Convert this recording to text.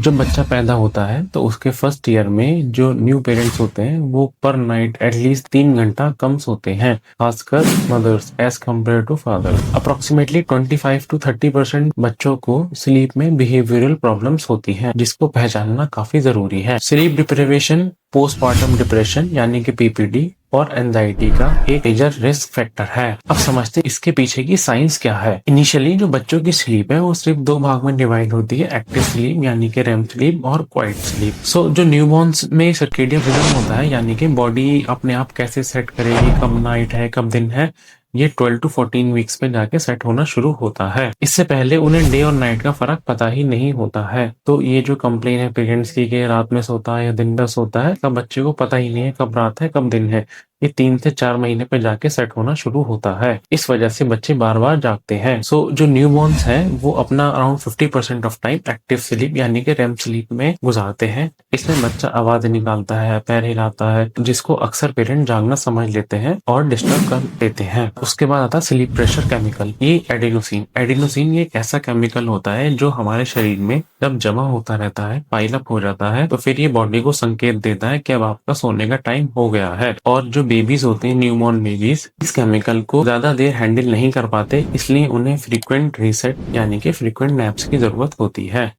जब बच्चा पैदा होता है तो उसके फर्स्ट ईयर में जो न्यू पेरेंट्स होते हैं वो पर नाइट एटलीस्ट 3 घंटा कम सोते हैं, खासकर mothers as compare to father. Approximately 25 to 30% बच्चों को स्लीप में बिहेवियरल प्रॉब्लम्स होती हैं, जिसको पहचानना काफी जरूरी है। स्लीप डिप्रिवेशन पोस्टमार्टम डिप्रेशन यानी कि पीपीडी और एंजाइटी का एक मेजर रिस्क फैक्टर है। अब समझते हैं इसके पीछे की साइंस क्या है। इनिशियली जो बच्चों की स्लीप है वो सिर्फ 2 भाग में डिवाइड होती है, एक्टिव स्लीप यानी कि रेम स्लीप और क्वाइट स्लीप। सो जो न्यूबॉर्न्स में सर्केडियन रिदम होता है, यानी कि बॉडी अपने आप कैसे सेट करेगी कब नाइट है कब दिन है, ये 12 to 14 वीक्स पे जाके सेट होना शुरू होता है। इससे पहले उन्हें डे और नाइट का फर्क पता ही नहीं होता है। तो ये जो कंप्लेन है पेरेंट्स की कि रात में सोता है या दिन में सोता है, तब बच्चे को पता ही नहीं है कब रात है कब दिन है। ये 3 से 4 महीने पे जाके सेट होना शुरू होता है। इस वजह से बच्चे बार बार जागते हैं। सो जो न्यूबॉर्न्स हैं वो अपना around 50% of time active sleep यानी कि रेम स्लीप में गुजारते हैं। इसमें बच्चा आवाज निकालता है, पैर हिलाता है, जिसको अक्सर पेरेंट जागना समझ लेते हैं और डिस्टर्ब कर देते हैं। उसके बाद आता है स्लीप प्रेशर केमिकल, ये एडिनोसिन। एडिनोसिन ये एक ऐसा केमिकल होता है जो हमारे शरीर में जब जमा होता रहता है, पाइल अप हो जाता है, तो फिर ये बॉडी को संकेत देता है कि अब आपका सोने का टाइम हो गया है। और जो बेबीज होते हैं, न्यूबॉर्न बेबीज, इस केमिकल को ज्यादा देर हैंडल नहीं कर पाते, इसलिए उन्हें फ्रीक्वेंट रीसेट यानी कि फ्रीक्वेंट नैप्स की जरूरत होती है।